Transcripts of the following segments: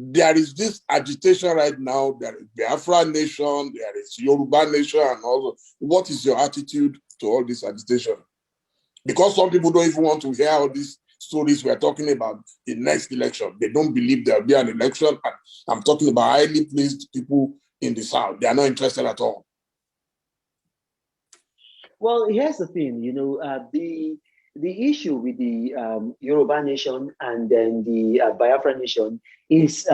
there is this agitation right now. There is Biafra nation, there is Yoruba nation, and all. What is your attitude to all this agitation? Because some people don't even want to hear all these stories we're talking about the next election. They don't believe there'll be an election. And I'm talking about highly placed people in the South. They are not interested at all. Well, here's the thing, the issue with the Yoruba nation and then the Biafra nation is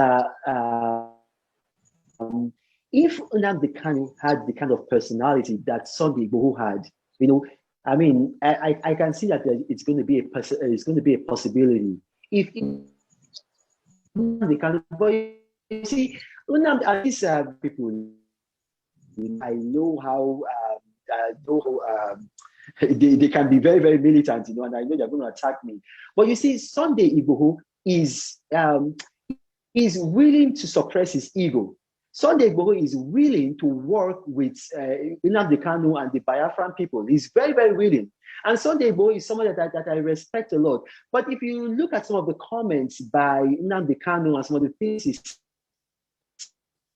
if Nnamdi Kanu had the kind of personality that Sunday Igboho had, I mean, I can see that it's going to be a possibility if Nnamdi Kanu. But you see, Nnamdi, these people, I know how. They can be very, very militant, and I know they're going to attack me. But you see, Sunday Igboho is willing to suppress his ego. Sunday Igboho is willing to work with Nnamdi Kanu and the Biafran people. He's very, very willing. And Sunday Igboho is someone that I respect a lot. But if you look at some of the comments by Nnamdi Kanu and some of the things he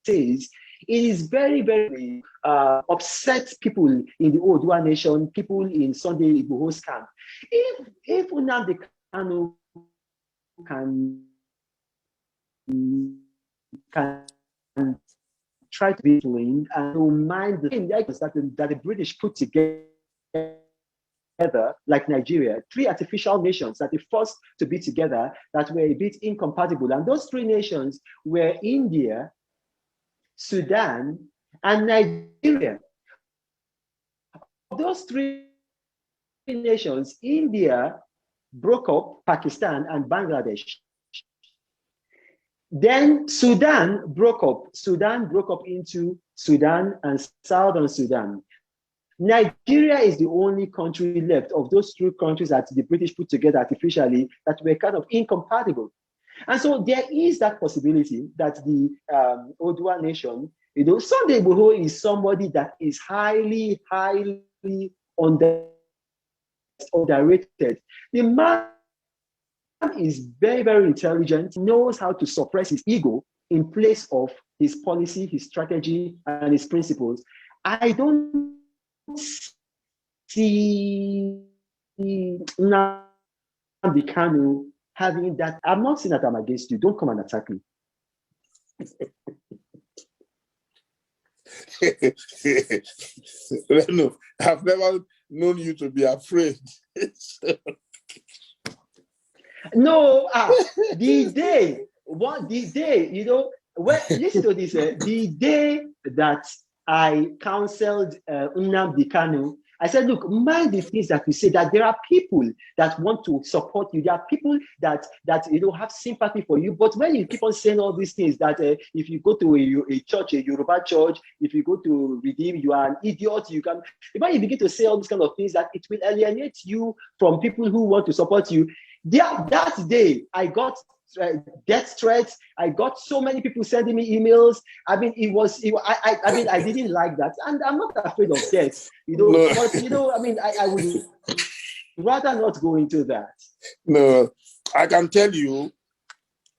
says, it is very, very upset people in the Oodua nation, people in Sunday Igboho's camp. If Nnamdi Kanu can try to be doing and don't mind the thing that the British put together, like Nigeria, 3 artificial nations that the first to be together that were a bit incompatible. And those 3 nations were India, Sudan, and Nigeria. Of those 3 nations, India broke up Pakistan and Bangladesh. Then Sudan broke up. Sudan broke up into Sudan and Southern Sudan. Nigeria is the only country left of those 2 countries that the British put together artificially that were kind of incompatible. And so there is that possibility that the Oodua nation, Sunday Igboho is somebody that is highly, highly underrated. The man is very, very intelligent, knows how to suppress his ego in place of his policy, his strategy, and his principles. I don't see Nnamdi Kanu having that. I'm not saying that I'm against you. Don't come and attack me. No, I've never known you to be afraid. No, the day, listen to this, the day that I counseled Nnamdi Kanu, I said, look, mind the things that you say, that there are people that want to support you. There are people that have sympathy for you. But when you keep on saying all these things, that if you go to a church, a Yoruba church, if you go to Redeem, you are an idiot. When you begin to say all these kind of things, that it will alienate you from people who want to support you. That day, I got death threats. I got so many people sending me emails. I mean, I didn't like that, and I'm not afraid of death. No. But I would rather not go into that. No, I can tell you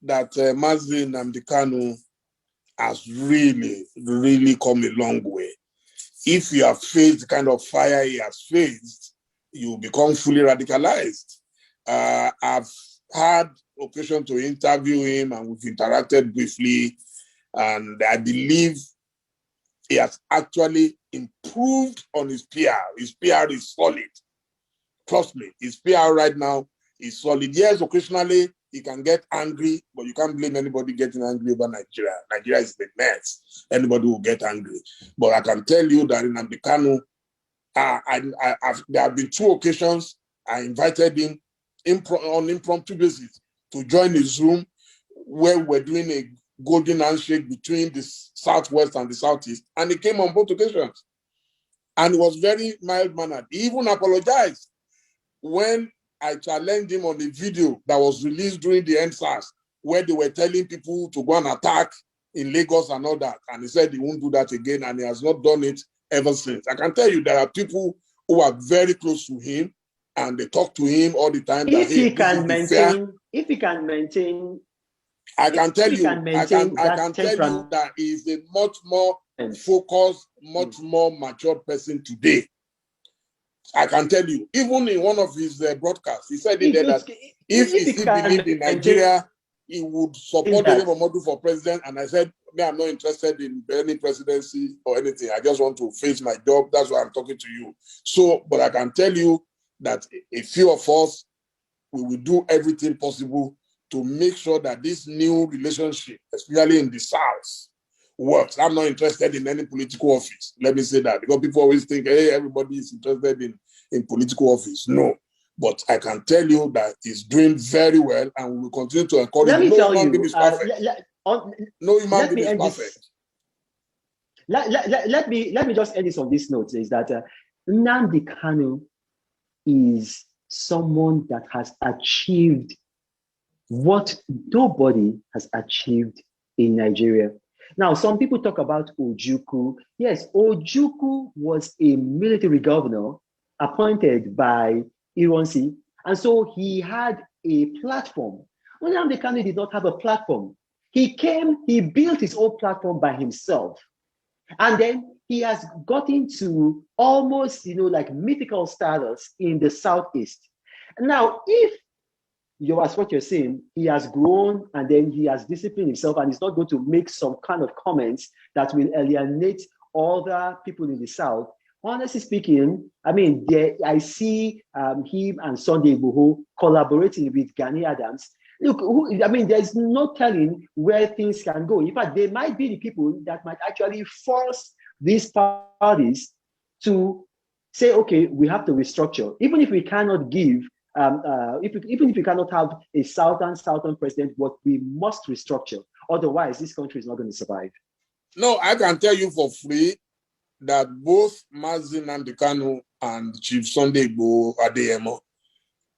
that Mazi Nnamdi Kanu has really, really come a long way. If you have faced the kind of fire he has faced, you become fully radicalized. I've had occasion to interview him and we've interacted briefly, and I believe he has actually improved on his PR. His PR is solid. Trust me, his PR right now is solid. Yes, occasionally he can get angry, but you can't blame anybody getting angry over Nigeria. Nigeria is the mess. Anybody will get angry. But I can tell you that in Nnamdi Kanu, there have been 2 occasions I invited him on impromptu basis to join his Zoom where we're doing a golden handshake between the Southwest and the Southeast, and he came on both occasions. And he was very mild-mannered. He even apologized when I challenged him on a video that was released during the NSAS, where they were telling people to go and attack in Lagos and all that. And he said he won't do that again, and he has not done it ever since. I can tell you there are people who are very close to him, and they talk to him all the time. If he can maintain I can tell you, I can tell temperament. you that he is a much more focused, much more matured person today. I can tell you, even in one of his broadcasts, he said in there that if he still believed in Nigeria, he would support Momodu for president. And I said, me, I'm not interested in any presidency or anything. I just want to face my job. That's why I'm talking to you. So, but I can tell you that a few of us, we will do everything possible to make sure that this new relationship, especially in the South, works. I'm not interested in any political office. Let me say that, because people always think, hey, everybody is interested in political office. No. But I can tell you that he's doing very well, and we will continue to encourage. Let me tell you, is perfect. No human being is perfect. Let me just end this on this note, is that Nnamdi Kanu is someone that has achieved what nobody has achieved in Nigeria. Now, some people talk about Ojukwu. Yes, Ojukwu was a military governor appointed by Ironsi, and so he had a platform. Nnamdi Kanu did not have a platform. He built his own platform by himself. And then he has gotten to almost, like mythical status in the Southeast. Now, if as what you're saying, he has grown and then he has disciplined himself and he's not going to make some kind of comments that will alienate other people in the South. Honestly speaking, I mean, I see him and Sunday Igboho collaborating with Gani Adams. Look, there's no telling where things can go. In fact, they might be the people that might actually force these parties to say, okay, we have to restructure. Even if we cannot give, even if we cannot have a southern president, but we must restructure. Otherwise, this country is not going to survive. No, I can tell you for free that both Mazi Nnamdi Kanu and Chief Sunday Igboho Adeyemo,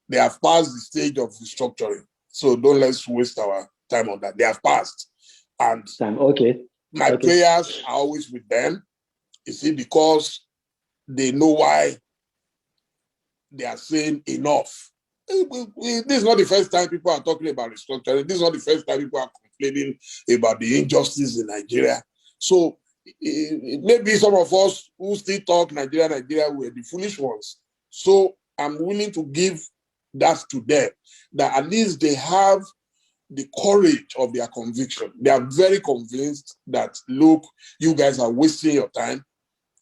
they have passed the stage of restructuring. So don't let's waste our time on that. They have passed. And my prayers are always with them. You see, because they know why they are saying enough. This is not the first time people are talking about restructuring. This is not the first time people are complaining about the injustice in Nigeria. So maybe some of us who still talk Nigeria were the foolish ones. So I'm willing to give that to them, that at least they have the courage of their conviction. They are very convinced that, look, you guys are wasting your time,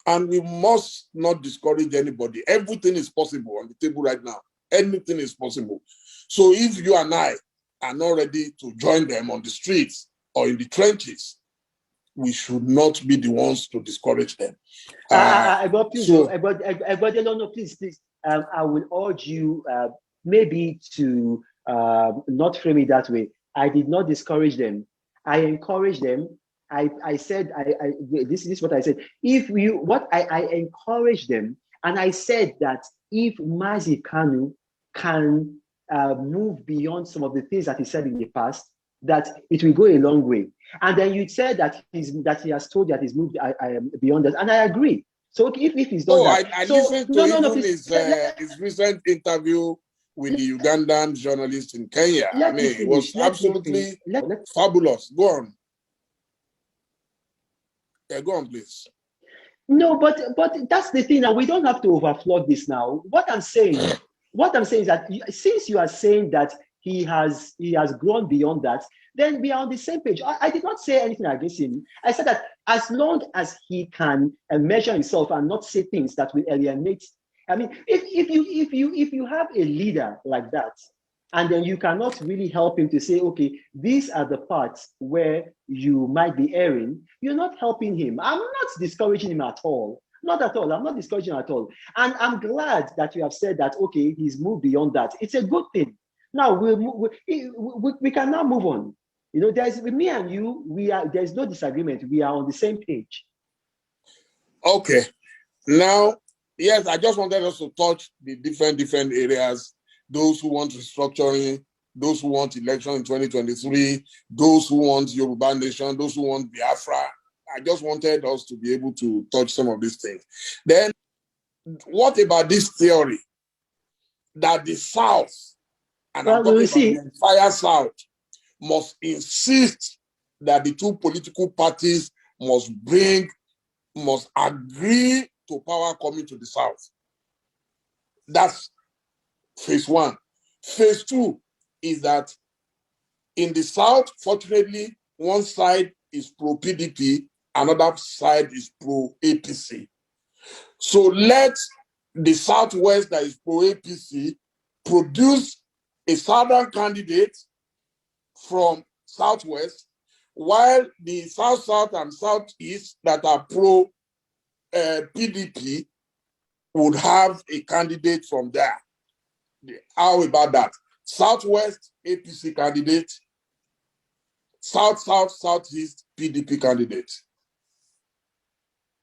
and we must not discourage anybody. Everything is possible on the table right now. Anything is possible. So if you and I are not ready to join them on the streets or in the trenches, we should not be the ones to discourage them. Please. I will urge you maybe to not frame it that way. I did not discourage them. I encourage them. I said, this is what I said. I encourage them, and I said that if Mazi Kanu can move beyond some of the things that he said in the past, that it will go a long way. And then you said that he has told that he's moved beyond that, and I agree. So if he's done that, I listened to his recent interview with the Ugandan journalist in Kenya. It was absolutely fabulous. Go on. Yeah, go on, please. No, but that's the thing. Now we don't have to overflow this now. What I'm saying is that since you are saying that he has grown beyond that, then we are on the same page. I did not say anything against him. I said that as long as he can measure himself and not say things that will alienate. I mean, if you have a leader like that, and then you cannot really help him to say, okay, these are the parts where you might be erring, you're not helping him. I'm not discouraging him at all. Not at all. I'm not discouraging him at all. And I'm glad that you have said that, okay, he's moved beyond that. It's a good thing. Now we can now move on. There's me and you, there's no disagreement. We are on the same page. Okay. Now, yes, I just wanted us to touch the different areas. Those who want restructuring, those who want election in 2023, those who want Yoruba Nation, those who want Biafra. I just wanted us to be able to touch some of these things. Then, what about this theory that the South, and I'm talking about the entire South, must insist that the two political parties must agree to power coming to the South. That's phase one. Phase two is that in the South, fortunately, one side is pro-PDP, another side is pro-APC. So let the Southwest that is pro-APC produce a Southern candidate from Southwest, while the South-South and Southeast that are pro-PDP would have a candidate from there. How about that? Southwest, APC candidate, South-South, Southeast, PDP candidate.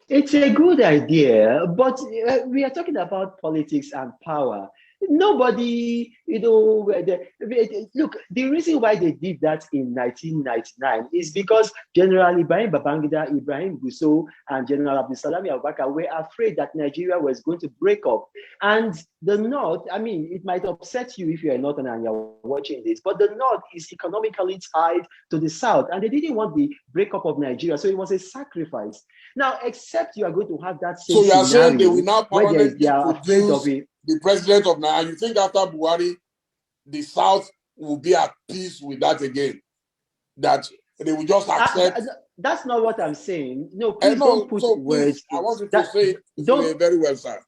It's a good idea, but we are talking about politics and power. Nobody, look, the reason why they did that in 1999 is because General Ibrahim Babangida, Ibrahim Gusso, and General Abdulsalami Abubakar were afraid that Nigeria was going to break up. And the North, I mean, it might upset you if you're a Northerner and you're watching this, but the North is economically tied to the South, and they didn't want the breakup of Nigeria, so it was a sacrifice. Now, except you are going to have that same so you are scenario saying they will now permanently they are afraid of it. The president of Nigeria. You think after Buhari, the South will be at peace with that again? That they will just accept? That's not what I'm saying. No, please don't put words. I want you to say it very well, sir.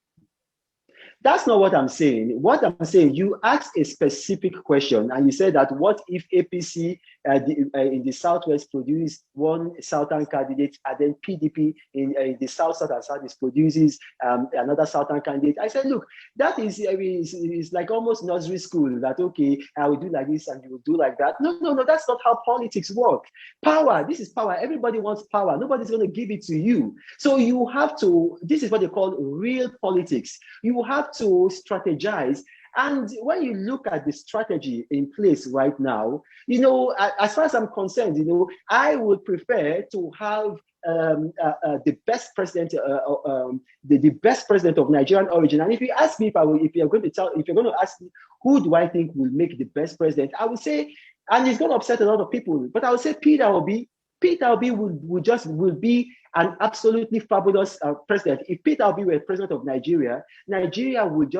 That's not what I'm saying. What I'm saying, you asked a specific question and you said that what if APC in the Southwest produce one Southern candidate and then PDP in the South and Southeast produces another Southern candidate. I said, look, that is like almost nursery school that, okay, I will do like this and you will do like that. No, that's not how politics work. Power, this is power. Everybody wants power. Nobody's going to give it to you. So you have to, this is what they call real politics. You have to strategize. And when you look at the strategy in place right now, as far as I'm concerned, I would prefer to have the best president, the best president of Nigerian origin. And if you ask me, if you're going to ask me who do I think will make the best president, I would say, and it's going to upset a lot of people, but I would say Peter Obi. Peter Obi will be an absolutely fabulous president. If Peter Obi were president of Nigeria, Nigeria would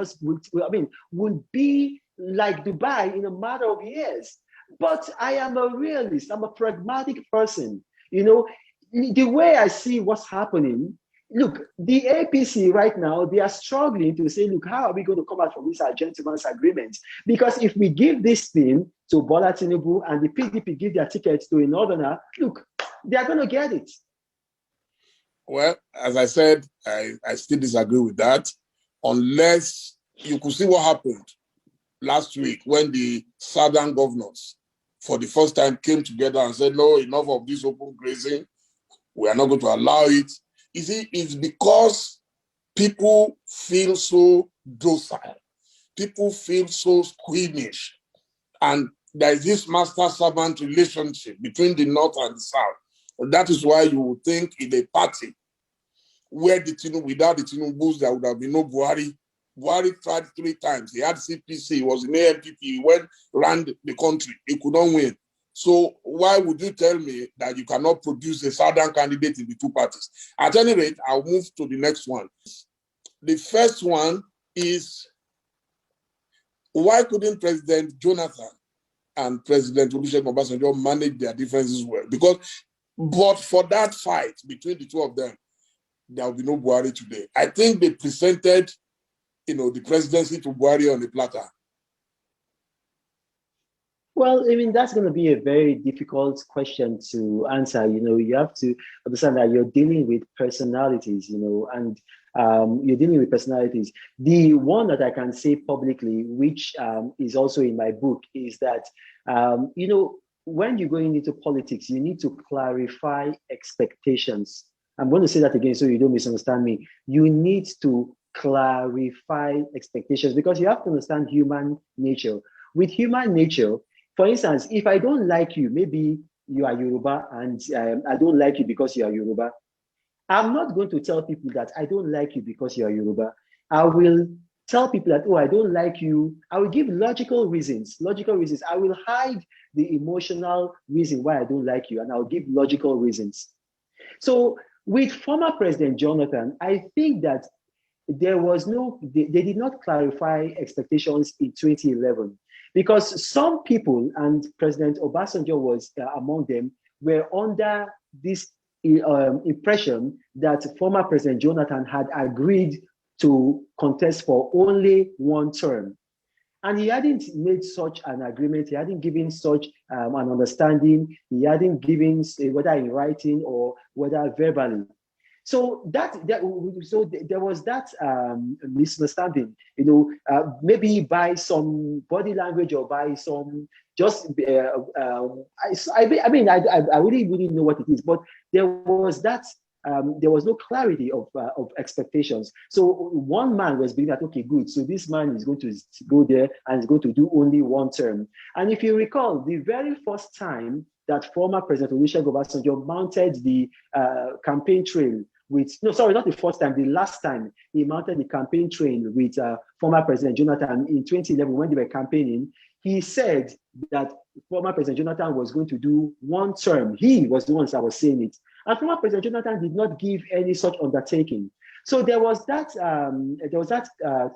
be like Dubai in a matter of years. But I am a realist. I'm a pragmatic person. The way I see what's happening, look, the APC right now, they are struggling to say, look, how are we going to come out from this gentleman's agreement? Because if we give this thing to Bola Tinubu and the PDP give their tickets to a Northerner, look, they are going to get it. Well, as I said, I still disagree with that. Unless you could see what happened last week when the Southern governors, for the first time, came together and said, no, enough of this open grazing. We are not going to allow it. You see, it's because people feel so docile. People feel so squeamish. And there is this master-servant relationship between the North and the South. And that is why you would think in a party where without the Tinubus, there would have been no Buhari. Buhari tried 3 times. He had CPC, he was in AMPP, he went around the country. He could not win. So why would you tell me that you cannot produce a Southern candidate in the 2 parties? At any rate, I'll move to the next one. The first one is, why couldn't President Jonathan and President Olusegun Obasanjo manage their differences well? But for that fight between the 2 of them, there will be no Buhari today. I think they presented, the presidency to Buhari on a platter. Well, I mean, that's going to be a very difficult question to answer. You have to understand that you're dealing with personalities, and you're dealing with personalities. The one that I can say publicly, which is also in my book, is that, when you're going into politics, you need to clarify expectations. I'm going to say that again so you don't misunderstand me. You need to clarify expectations because you have to understand human nature. With human nature, for instance, if I don't like you, maybe you are Yoruba and I don't like you because you are Yoruba. I'm not going to tell people that I don't like you because you are Yoruba. I will tell people that, oh, I don't like you. I will give logical reasons. I will hide the emotional reason why I don't like you, and I'll give logical reasons. So with former President Jonathan, I think that there was they did not clarify expectations in 2011, because some people, and President Obasanjo was among them, were under this impression that former President Jonathan had agreed to contest for only one term. And he hadn't made such an agreement. He hadn't given such an understanding. He hadn't given, whether in writing or whether verbally. So there was that misunderstanding, maybe by some body language or by some just, I wouldn't really know what it is, but there was that. There was no clarity of expectations. So one man was being that, okay, good. So this man is going to go there and is going to do only one term. And if you recall, the very first time that former President Olusegun Obasanjo mounted the campaign trail not the first time, the last time he mounted the campaign trail with former President Jonathan in 2011 when they were campaigning, he said that former President Jonathan was going to do one term. He was the one that was saying it. And former President Jonathan did not give any such undertaking. So there was that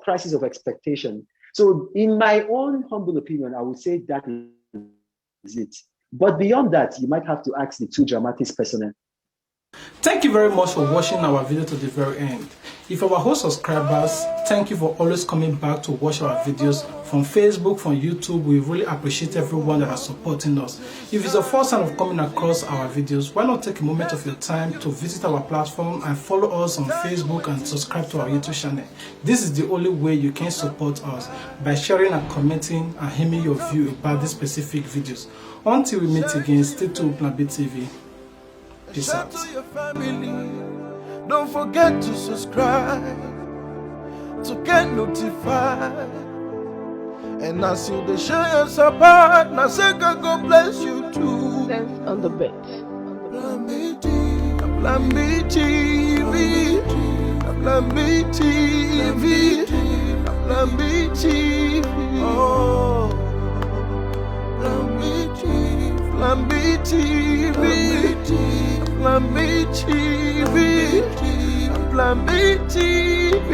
crisis of expectation. So in my own humble opinion, I would say that is it. But beyond that, you might have to ask the two dramatists personnel. Thank you very much for watching our video to the very end. If you are our subscribers, thank you for always coming back to watch our videos from Facebook, from YouTube. We really appreciate everyone that is supporting us. If it's the first time of coming across our videos, why not take a moment of your time to visit our platform and follow us on Facebook and subscribe to our YouTube channel. This is the only way you can support us, by sharing and commenting and giving your view about these specific videos. Until we meet again, stay tuned with Nnamdi TV. Peace out. To your family. Don't forget to subscribe to get notified. And as you show your support, now say God bless you too. Thanks on the bet. Nnamdi TV, Nnamdi TV, Nnamdi TV. Oh, Nnamdi TV, Nnamdi TV, Nnamdi TV.